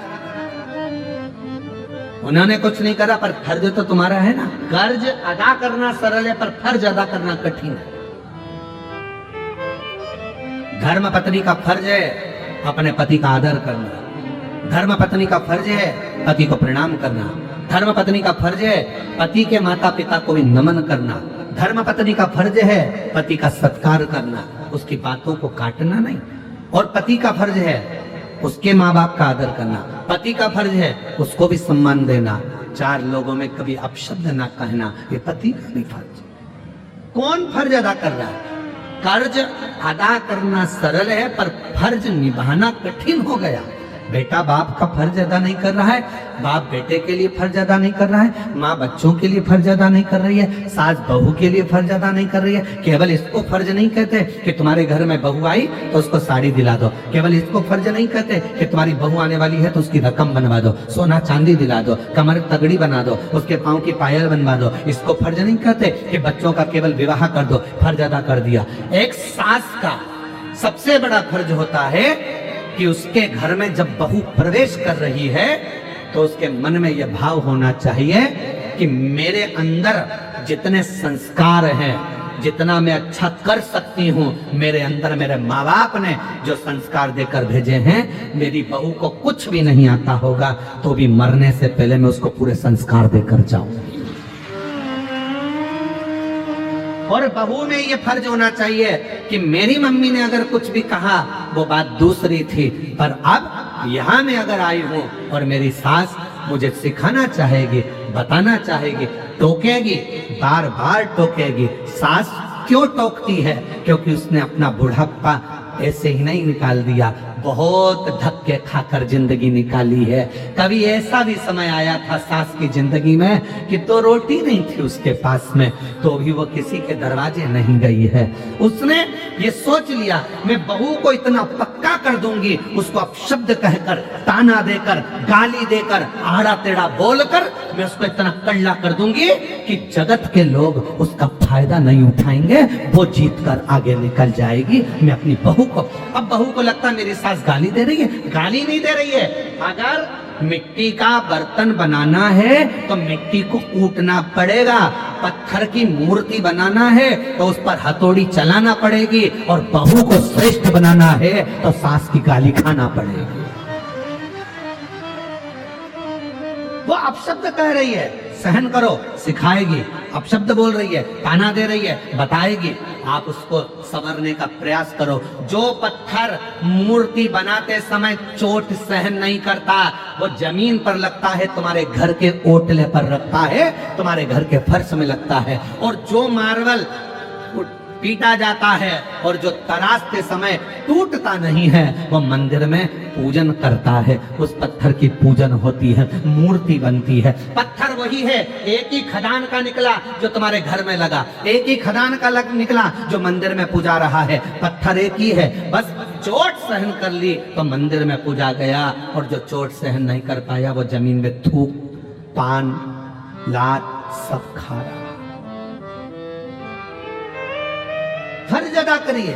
उन्होंने कुछ नहीं करा, पर फर्ज तो तुम्हारा है ना। कर्ज अदा करना सरल है पर फर्ज अदा करना कठिन है। धर्म पत्नी का फर्ज है अपने पति का आदर करना, धर्म पत्नी का फर्ज है पति को प्रणाम करना, धर्म पत्नी का फर्ज है पति के माता पिता को भी नमन करना, धर्म पत्नी का फर्ज है पति का सत्कार करना, उसकी बातों को काटना नहीं। और पति का फर्ज है उसके माँ बाप का आदर करना, पति का फर्ज है उसको भी सम्मान देना, चार लोगों में कभी अपशब्द ना कहना, ये पति का भी फर्ज है। कौन फर्ज अदा कर रहा है? कर्ज अदा करना सरल है पर फर्ज निभाना कठिन हो गया। बेटा बाप का फर्ज अदा नहीं कर रहा है, बाप बेटे के लिए फर्ज अदा नहीं कर रहा है, माँ बच्चों के लिए फर्ज अदा नहीं कर रही है, सास बहू के लिए फर्ज अदा नहीं कर रही है। केवल इसको फर्ज नहीं कहते कि तुम्हारे घर में बहू आई तो उसको साड़ी दिला दो, केवल इसको फर्ज नहीं कहते कि तुम्हारी बहू आने वाली है तो उसकी रकम बनवा दो, सोना चांदी दिला दो, कमर तगड़ी बना दो, उसके पाँव की पायल बनवा दो। इसको फर्ज नहीं कहते कि बच्चों का केवल विवाह कर दो, फर्ज अदा कर दिया। एक सास का सबसे बड़ा फर्ज होता है कि उसके घर में जब बहू प्रवेश कर रही है तो उसके मन में यह भाव होना चाहिए कि मेरे अंदर जितने संस्कार हैं, जितना मैं अच्छा कर सकती हूँ, मेरे अंदर मेरे माँ बाप ने जो संस्कार देकर भेजे हैं, मेरी बहू को कुछ भी नहीं आता होगा तो भी मरने से पहले मैं उसको पूरे संस्कार देकर जाऊंगी। और बहू में ये फर्ज होना चाहिए कि मेरी मम्मी ने अगर कुछ भी कहा वो बात दूसरी थी, पर अब यहाँ मैं अगर आई हूँ और मेरी सास मुझे सिखाना चाहेगी, बताना चाहेगी, टोकेगी, बार बार टोकेगी। सास क्यों टोकती है? क्योंकि उसने अपना बुढ़ापा ऐसे ही नहीं निकाल दिया, बहुत धक्के खाकर जिंदगी निकाली है। कभी ऐसा भी समय आया था सास की जिंदगी में कि तो रोटी नहीं थी उसके पास में, तो भी वो किसी के दरवाजे नहीं गई है। उसने ये सोच लिया मैं बहू को इतना पक्का कर दूंगी, उसको अपशब्द कहकर, ताना देकर, गाली देकर, आड़ा टेढ़ा बोलकर मैं उसको इतना कल्ला कर दूंगी कि जगत के लोग उसका फायदा नहीं उठाएंगे, वो जीत कर आगे निकल जाएगी। मैं अपनी बहू को, अब बहू को लगता मेरी सास गाली दे रही है, गाली नहीं दे रही है। अगर मिट्टी का बर्तन बनाना है तो मिट्टी को कूटना पड़ेगा, पत्थर की मूर्ति बनाना है तो उस पर हथौड़ी चलाना पड़ेगी, और बहू को श्रेष्ठ बनाना है तो सास की गाली खाना पड़ेगी। वो अपशब्द कह रही है, सहन करो, सिखाएगी, अपशब्द बोल रही है, ताना दे रही है, बताएगी, आप उसको संवरने का प्रयास करो। जो पत्थर मूर्ति बनाते समय चोट सहन नहीं करता, वो जमीन पर लगता है, तुम्हारे घर के ओटले पर रखता है, तुम्हारे घर के फर्श में लगता है। और जो मार्बल पीटा जाता है और जो तराशते समय टूटता नहीं है, वो मंदिर में पूजन करता है, उस पत्थर की पूजन होती है, मूर्ति बनती है। पत्थर वही है, एक ही खदान का निकला जो तुम्हारे घर में लगा, एक ही खदान का निकला जो मंदिर में पूजा रहा है। पत्थर एक ही है, बस चोट सहन कर ली तो मंदिर में पूजा गया, और जो चोट सहन नहीं कर पाया वो जमीन में थूक, पान, लात सब खा रहा। फर्ज अदा करिए।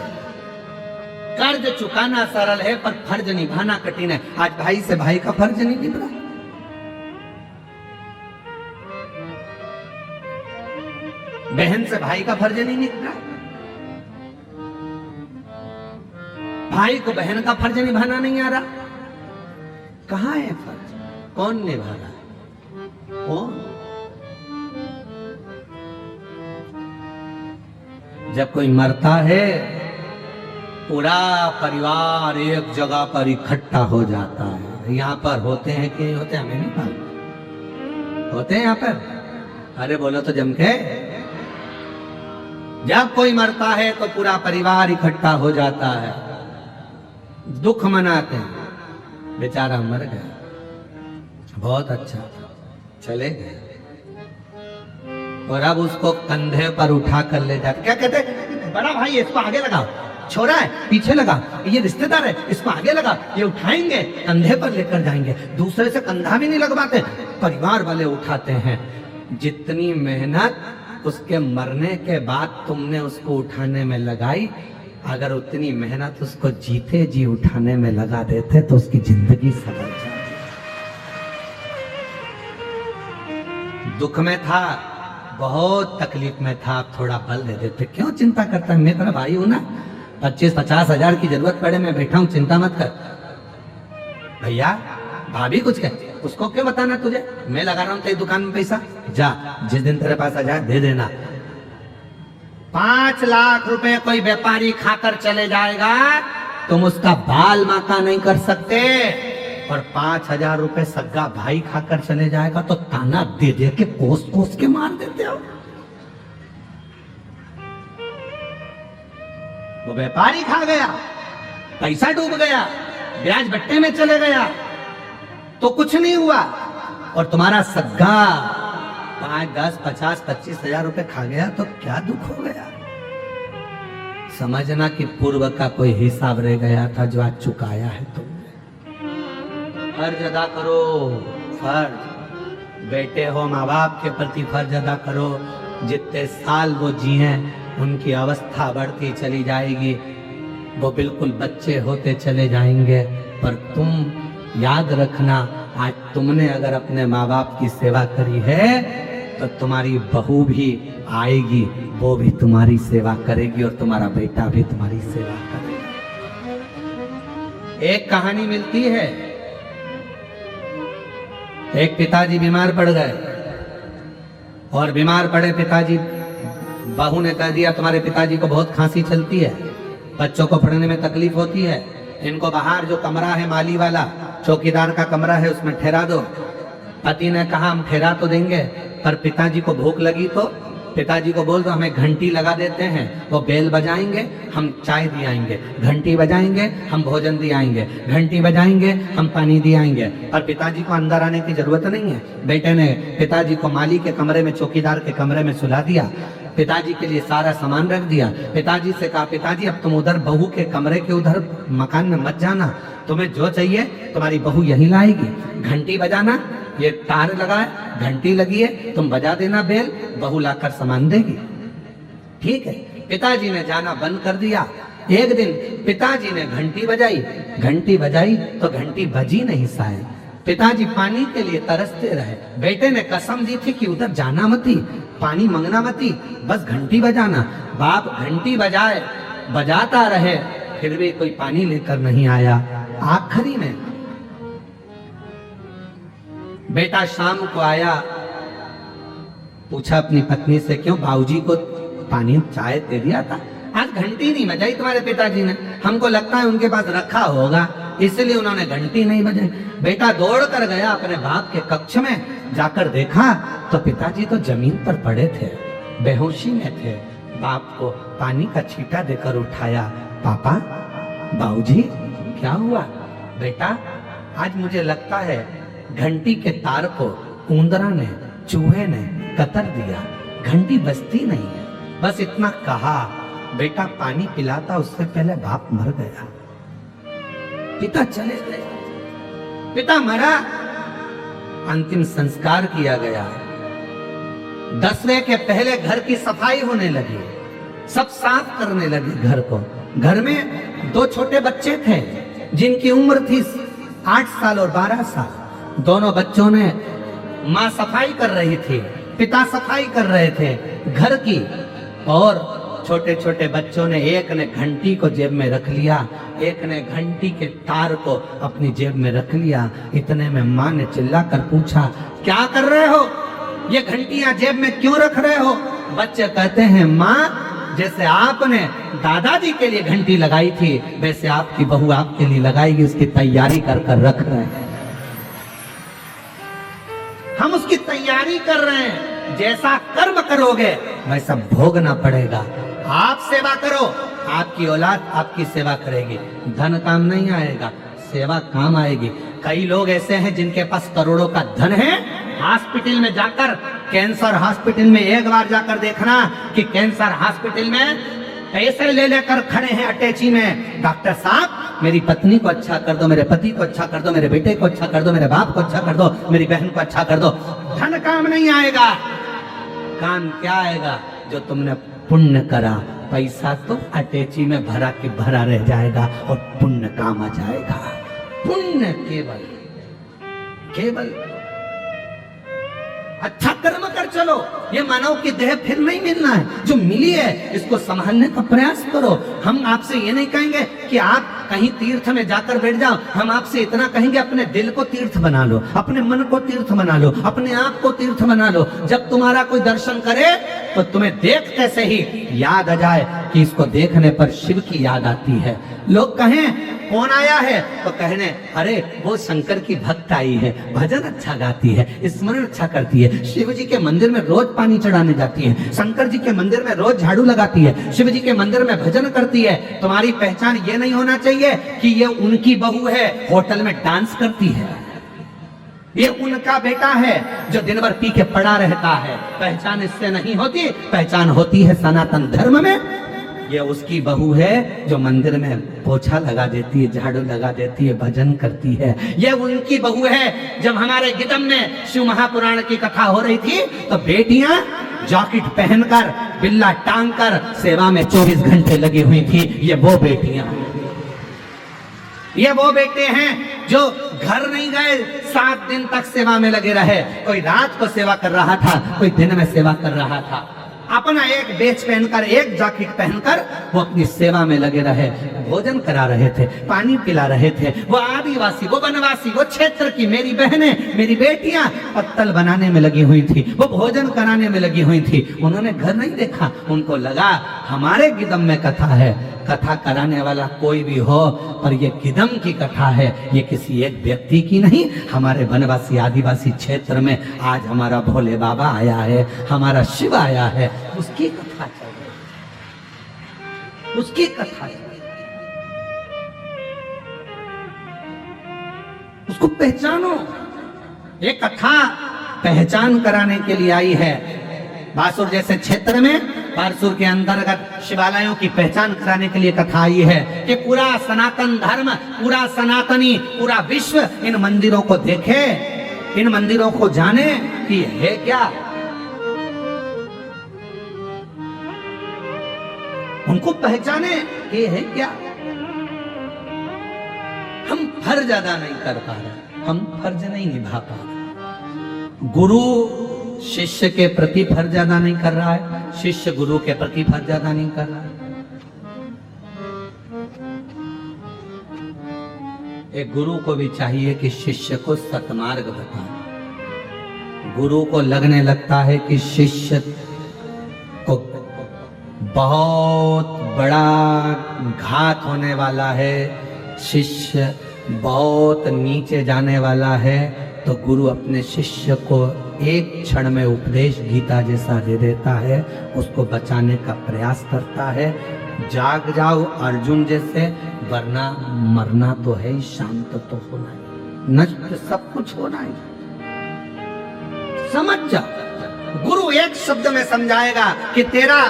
कर्ज चुकाना सरल है पर फर्ज निभाना कठिन है। आज भाई से भाई का फर्ज नहीं निभ रहा, बहन से भाई का फर्ज नहीं निभ रहा, भाई को बहन का फर्ज निभाना नहीं आ रहा। कहां है फर्ज? कौन निभा रहा है? कौन? जब कोई मरता है पूरा परिवार एक जगह पर इकट्ठा हो जाता है। यहाँ पर होते हैं कि नहीं होते हमें नहीं मालूम, होते हैं यहाँ पर? अरे बोलो तो जम के। जब कोई मरता है तो पूरा परिवार इकट्ठा हो जाता है, दुख मनाते हैं, बेचारा मर गया। बहुत अच्छा, चले गए। और अब उसको कंधे पर उठा कर ले जाते, क्या कहते, बड़ा भाई इसको आगे लगाओ, छोरा है पीछे लगा, ये रिश्तेदार है इसको आगे लगा, ये उठाएंगे कंधे पर लेकर जाएंगे। दूसरे से कंधा भी नहीं लगवाते, परिवार वाले उठाते हैं। जितनी मेहनत उसके मरने के बाद तुमने उसको उठाने में लगाई, अगर उतनी मेहनत उसको जीते जी उठाने में लगा देते तो उसकी जिंदगी सफल जाती। दुख में था, बहुत तकलीफ में था, आप थोड़ा बल दे देते। क्यों चिंता करता है, मैं तेरा भाई हूं ना, 25-50 हजार की जरूरत पड़े मैं बैठा हूं, चिंता मत कर। भैया भाभी कुछ कहे, उसको क्यों बताना तुझे, मैं लगा रहा हूं तेरी दुकान में पैसा, जा जिस दिन तेरे पास आ जाए दे देना। 5 लाख रुपए कोई व्यापारी खाकर चले जाएगा, तुम उसका बाल माका नहीं कर सकते। और 5,000 रुपए सग्गा भाई खाकर चले जाएगा तो ताना दे दे के कोस कोस के मार देते हो। वो व्यापारी खा गया, पैसा डूब गया, ब्याज बट्टे में चले गया तो कुछ नहीं हुआ, और तुम्हारा सग्गा 5, 10, 50, 25,000 रुपए खा गया तो क्या दुख हो गया। समझना कि पूर्व का कोई हिसाब रह गया था जो आज चुकाया है तुमने। फर्ज अदा करो, फर्ज, बेटे हो माँ बाप के प्रति फर्ज अदा करो। जितने साल वो जिए उनकी अवस्था बढ़ती चली जाएगी, वो बिल्कुल बच्चे होते चले जाएंगे। पर तुम याद रखना, आज तुमने अगर अपने माँ बाप की सेवा करी है तो तुम्हारी बहू भी आएगी, वो भी तुम्हारी सेवा करेगी, और तुम्हारा बेटा भी तुम्हारी सेवा करेगा। एक कहानी मिलती है, एक पिताजी बीमार पड़ गए, और बीमार पड़े पिताजी, बहू ने कह दिया तुम्हारे पिताजी को बहुत खांसी चलती है, बच्चों को पढ़ने में तकलीफ होती है, इनको बाहर जो कमरा है माली वाला चौकीदार का कमरा है उसमें ठहरा दो। पति ने कहा हम ठहरा तो देंगे, पर पिताजी को भूख लगी तो पिताजी को बोल दो हमें घंटी लगा देते हैं, वो बेल बजाएंगे हम चाय दी आएंगे, घंटी बजाएंगे हम भोजन दी आएंगे, घंटी बजाएंगे हम पानी दी आएंगे। पर पिताजी को अंदर आने की जरूरत नहीं है। बेटे ने पिताजी को माली के कमरे में, चौकीदार के कमरे में सुला दिया, पिताजी के लिए सारा सामान रख दिया। पिताजी से कहा पिताजी अब तुम उधर बहू के कमरे के उधर मकान में मत जाना, तुम्हें जो चाहिए तुम्हारी बहू यहीं लाएगी, घंटी बजाना, ये तार लगा है घंटी लगी है तुम बजा देना बेल, बहू लाकर सामान देगी। ठीक है, पिताजी ने जाना बंद कर दिया। एक दिन पिताजी ने घंटी बजाई तो घंटी बजी नहीं शायद। पिताजी पानी के लिए तरसते रहे। बेटे ने कसम दी थी कि उधर जाना मती, पानी मांगना मती, बस घंटी बजाना। बाप घंटी बजाता रहे, फिर भी कोई पानी लेकर नहीं आया। आखिरी में बेटा शाम को आया, पूछा अपनी पत्नी से क्यों बाबूजी को पानी चाय दे दिया था, आज घंटी नहीं बजाई तुम्हारे पिताजी ने, हमको लगता है उनके पास रखा होगा इसलिए उन्होंने घंटी नहीं बजाई। बेटा दौड़ कर गया अपने बाप के कक्ष में, जाकर देखा तो पिताजी तो जमीन पर पड़े थे, बेहोशी में थे। बाप को पानी का छींटा देकर उठाया, पापा बाबूजी क्या हुआ? बेटा आज मुझे लगता है घंटी के तार को उंदरा ने, चूहे ने कतर दिया, घंटी बजती नहीं है। बस इतना कहा, बेटा पानी पिलाता उससे पहले बाप मर गया। पिता चले गए, पिता मरा, अंतिम संस्कार किया गया। 10वें के पहले घर की सफाई होने लगी, सब साफ करने लगे घर को। घर में 2 छोटे बच्चे थे जिनकी उम्र थी 8 साल और 12 साल। दोनों बच्चों ने, माँ सफाई कर रही थी, पिता सफाई कर रहे थे घर की, और छोटे छोटे बच्चों ने, एक ने घंटी को जेब में रख लिया, एक ने घंटी के तार को अपनी जेब में रख लिया। इतने में माँ ने चिल्लाकर पूछा, क्या कर रहे हो? ये घंटियां जेब में क्यों रख रहे हो? बच्चे कहते हैं, माँ जैसे आपने दादाजी के लिए घंटी लगाई थी वैसे आपकी बहू आपके लिए लगाएगी, उसकी तैयारी कर रख रहे हैं, हम उसकी तैयारी कर रहे हैं। जैसा कर्म करोगे वैसा भोगना पड़ेगा। आप सेवा करो, आपकी औलाद आपकी सेवा करेगी। धन काम नहीं आएगा, सेवा काम आएगी। कई लोग ऐसे हैं जिनके पास करोड़ों का धन है, हॉस्पिटल में जाकर, कैंसर हॉस्पिटल में एक बार जाकर देखना कि कैंसर हॉस्पिटल में पैसे ले लेकर खड़े हैं अटैची में, डॉक्टर साहब मेरी पत्नी को अच्छा कर दो, मेरे पति को अच्छा कर दो, मेरे बेटे को अच्छा कर दो, मेरे बाप को अच्छा कर दो, मेरी बहन को अच्छा कर दो। धन काम नहीं आएगा, काम क्या आएगा? जो तुमने पुण्य करा। पैसा तो अटैची में भरा के भरा रह जाएगा और पुण्य काम आ जाएगा। पुण्य केवल केवल अच्छा कर्म कर चलो। ये मानव की देह फिर नहीं मिलना है, जो मिली है इसको संभालने का प्रयास करो। हम आपसे ये नहीं कहेंगे कि आप कहीं तीर्थ में जाकर बैठ जाओ, हम आपसे इतना कहेंगे अपने दिल को तीर्थ बना लो, अपने मन को तीर्थ बना लो, अपने आप को तीर्थ बना लो। जब तुम्हारा कोई दर्शन करे तो तुम्हें देखते से ही याद आ जाए कि इसको देखने पर शिव की याद आती है। लोग कहें कौन आया है तो कहने अरे वो शंकर की भक्त आई है, भजन अच्छा गाती है, स्मरण अच्छा करती है, शिव जी के मंदिर में रोज पानी चढ़ाने जाती है, शंकर जी के मंदिर में रोज झाड़ू लगाती है, शिव जी के मंदिर में भजन करती है। तुम्हारी पहचान ये नहीं होना चाहिए कि ये उनकी बहू है, होटल में डांस करती है, ये उनका बेटा है जो दिन भर पी के पड़ा रहता है। पहचान इससे नहीं होती, पहचान होती है सनातन धर्म में। ये उसकी बहू है जो मंदिर में पोछा लगा देती है, झाड़ू लगा देती है, भजन करती है। ये उनकी बहू है। जब हमारे गिदम में शिव महापुराण की कथा हो रही थी तो बेटियां जैकेट पहनकर, बिल्ला टांग कर सेवा में 24 घंटे लगी हुई थी। ये वो बेटियां, ये वो बेटे हैं जो घर नहीं गए, 7 दिन तक सेवा में लगे रहे। कोई रात को सेवा कर रहा था, कोई दिन में सेवा कर रहा था। अपना एक बेच पहनकर, एक जैकेट पहनकर वो अपनी सेवा में लगे रहे, भोजन करा रहे थे, पानी पिला रहे थे। वो आदिवासी, वो वनवासी, वो क्षेत्र की मेरी बहनें, मेरी बेटियां पत्तल बनाने में लगी हुई थी, वो भोजन कराने में लगी हुई थी। उन्होंने घर नहीं देखा, उनको लगा हमारे गिदम में कथा है। कथा कराने वाला कोई भी हो, पर ये गिदम की कथा है, ये किसी एक व्यक्ति की नहीं। हमारे वनवासी आदिवासी क्षेत्र में आज हमारा भोले बाबा आया है, हमारा शिव आया है, उसकी कथा चल रही, उसकी कथा चल रही। उसको पहचानो। ये कथा पहचान कराने के लिए आई है। बासुर जैसे क्षेत्र में, बारसूर के अंतर्गत शिवालयों की पहचान कराने के लिए कथा आई है कि पूरा सनातन धर्म, पूरा सनातनी, पूरा विश्व इन मंदिरों को देखे, इन मंदिरों को जाने कि है क्या, उनको पहचाने ये है क्या। हम फर्ज अदा नहीं कर पा रहे, हम फर्ज नहीं निभा पा रहे। गुरु शिष्य के प्रति फर्ज अदा नहीं कर रहा है, शिष्य गुरु के प्रति फर्ज अदा नहीं कर रहा है। एक गुरु को भी चाहिए कि शिष्य को सतमार्ग बताए। गुरु को लगने लगता है कि शिष्य को बहुत बड़ा घात होने वाला है, शिष्य बहुत नीचे जाने वाला है, तो गुरु अपने शिष्य को एक क्षण में उपदेश गीता जैसा दे देता है, उसको बचाने का प्रयास करता है। जाग जाओ अर्जुन जैसे, वरना मरना तो है ही, शांत तो होना ही, नष्ट सब कुछ होना ही। समझ जा, गुरु एक शब्द में समझाएगा कि तेरा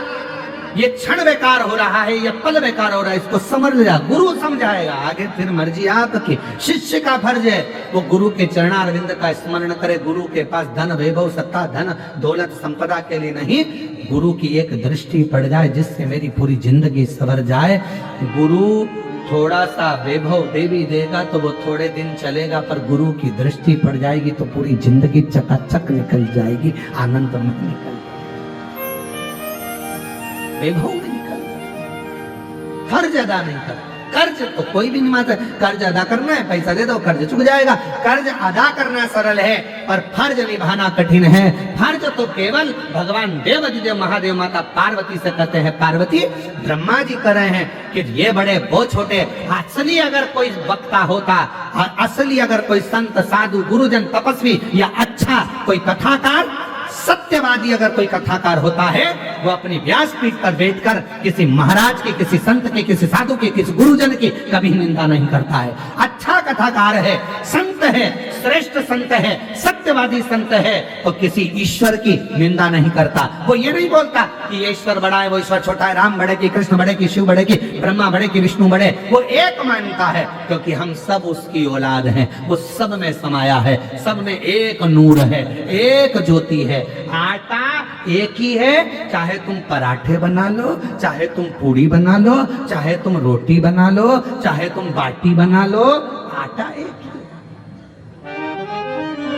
ये क्षण बेकार हो रहा है, ये पल बेकार हो रहा है, इसको समझ जा। गुरु समझाएगा, आगे फिर मर्जी आपकी। शिष्य का फर्ज है वो गुरु के चरणारविंद का स्मरण करे। गुरु के पास धन वैभव सत्ता धन दौलत संपदा के लिए नहीं, गुरु की एक दृष्टि पड़ जाए जिससे मेरी पूरी जिंदगी सवर जाए। गुरु थोड़ा सा वैभव देवी देगा तो वो थोड़े दिन चलेगा, पर गुरु की दृष्टि पड़ जाएगी तो पूरी जिंदगी चकाचक निकल जाएगी, आनंद में निकल, वैभव में निकल। कर्ज अदा नहीं कर, कर्ज तो कोई भी नहीं मानता। कर्ज अदा करना है, पैसा दे दो, कर्ज चुक जाएगा। कर्ज अदा करना सरल है, पर फर्ज निभाना कठिन है। फर्ज तो केवल भगवान देवादिदेव महादेव माता पार्वती से कहते हैं। पार्वती ब्रह्मा जी कर रहे हैं कि ये बड़े वो छोटे। असली अगर कोई वक्ता होता, असली अगर कोई संत साधु गुरुजन तपस्वी या अच्छा कोई कथाकार सत्यवादी अगर कोई कथाकार होता है, वो अपनी व्यासपीठ पर बैठकर किसी महाराज की, किसी संत की, किसी साधु की, किसी गुरुजन की कभी निंदा नहीं करता है। अच्छा कथाकार है, संत है, श्रेष्ठ संत है, सत्यवादी संत है, तो किसी ईश्वर की निंदा नहीं करता। वो ये नहीं बोलता कि ये ईश्वर बड़ा है, वो ईश्वर छोटा है, राम बड़े की कृष्ण बड़े की शिव बड़े की ब्रह्मा बड़े की विष्णु बड़े। वो एक मानता है क्योंकि हम सब उसकी औलाद हैं। वो सब में समाया है, सब में एक नूर है, एक ज्योति है। आटा एक ही है, चाहे तुम पराठे बना लो, चाहे तुम पूड़ी बना लो, चाहे तुम रोटी बना लो, चाहे तुम बाटी बना लो, आटा एक ही है।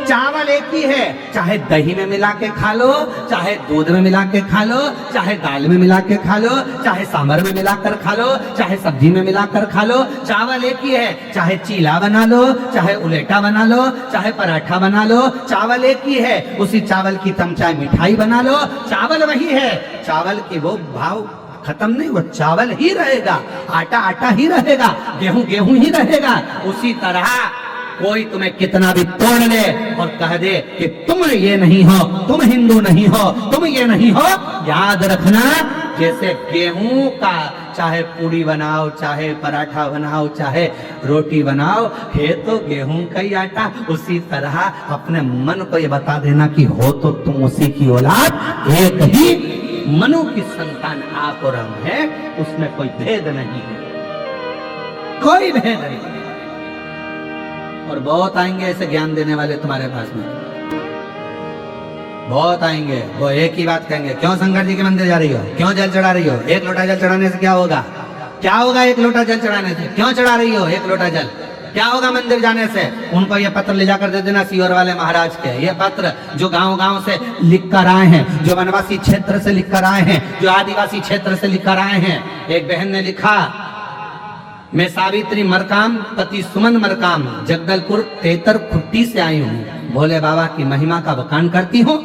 चावल एक ही है, चाहे दही में मिला के खा लो, चाहे दूध में मिला के खा लो, चाहे दाल में मिला के खा लो, चाहे सांभर में मिलाकर खा लो, चाहे सब्जी में मिलाकर खा लो, चावल एक ही है। चाहे चीला बना लो, चाहे उलेटा बना लो, चाहे पराठा बना लो, चावल एक ही है। उसी चावल की तुम चाहे मिठाई बना लो, चावल वही है। चावल की वो भाव खत्म नहीं, वो चावल ही रहेगा, आटा आटा ही रहेगा, गेहूं गेहूं ही रहेगा। उसी तरह कोई तुम्हें कितना भी तोड़ ले और कह दे कि तुम ये नहीं हो, तुम हिंदू नहीं हो, तुम ये नहीं हो, याद रखना जैसे गेहूं का चाहे पूड़ी बनाओ, चाहे पराठा बनाओ, चाहे रोटी बनाओ, है तो गेहूं का ही आटा। उसी तरह अपने मन को ये बता देना कि हो तो तुम उसी की औलाद, एक ही मनु की संतान आप और हम है, उसमें कोई भेद नहीं है, कोई भेद नहीं। और बहुत आएंगे ऐसे ज्ञान देने वाले तुम्हारे पास में, बहुत आएंगे। वो एक ही बात कहेंगे, क्यों शंकर जी के मंदिर जा रही हो, क्यों जल चढ़ा रही हो, एक लोटा जल चढ़ाने से क्या होगा, क्या होगा एक लोटा जल चढ़ाने से, क्यों चढ़ा रही हो एक लोटा जल, क्या होगा मंदिर जाने से। उनको ये पत्र ले जाकर दे देना सीहोर वाले महाराज के। ये पत्र जो गांव-गांव से लिख कर आए हैं, जो वनवासी क्षेत्र से लिख कर आए हैं, जो आदिवासी क्षेत्र से लिख कर आए हैं। एक बहन ने लिखा, मैं सावित्री मरकाम पति सुमन मरकाम जगदलपुर तेतर खुट्टी से आई हूँ। भोले बाबा की महिमा का बखान करती हूँ।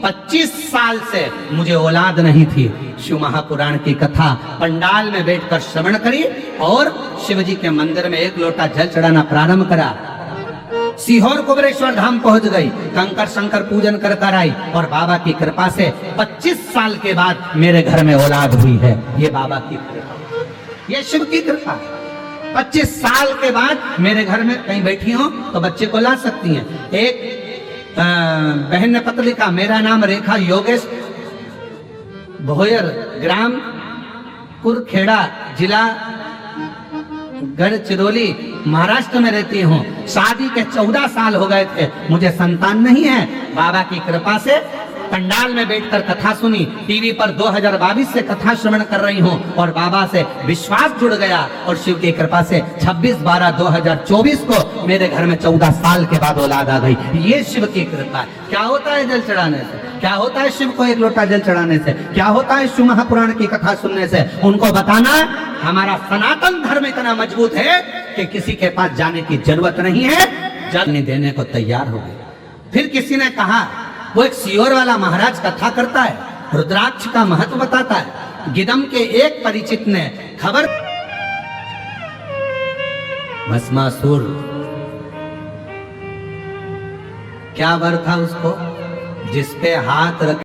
25 साल से मुझे औलाद नहीं थी। शिव महापुराण की कथा पंडाल में बैठकर श्रवण करी और शिव जी के मंदिर में एक लोटा जल चढ़ाना प्रारंभ करा। सीहोर कुबरेश्वर धाम पहुंच गई, कंकर शंकर पूजन कर कर आई और बाबा की कृपा से 25 साल के बाद मेरे घर में औलाद हुई है। ये बाबा की कृपा, ये शिव की कृपा है। 25 साल के बाद मेरे घर में कहीं बैठी हो तो बच्चे को ला सकती हैं। एक बहन ने पत्र लिखा, मेरा नाम रेखा योगेश भोयर, ग्राम कुरखेड़ा, जिला गढ़चिरौली, महाराष्ट्र में रहती हूँ। शादी के 14 साल हो गए थे, मुझे संतान नहीं है। बाबा की कृपा से पंडाल में बैठकर कथा सुनी, टीवी पर 2022 से कथा श्रवण कर रही हूँ और बाबा से विश्वास जुड़ गया और शिव की कृपा से 26/12/2024 को मेरे घर में 14 साल के बाद औलाद आ गई। ये शिव की कृपा है। क्या होता है जल चढ़ाने से, क्या होता है शिव को एक लोटा जल चढ़ाने से, क्या होता है शिव महापुराण की कथा सुनने से। उनको बताना हमारा सनातन धर्म इतना मजबूत है कि किसी के पास जाने की जरूरत नहीं है, जल देने को तैयार हो गए। फिर किसी ने कहा, वो एक सीहोर वाला महाराज कथा करता है, रुद्राक्ष का महत्व बताता है। गिदम के एक परिचित ने खबर, भस्मासुर क्या वर था उसको, जिसपे हाथ रख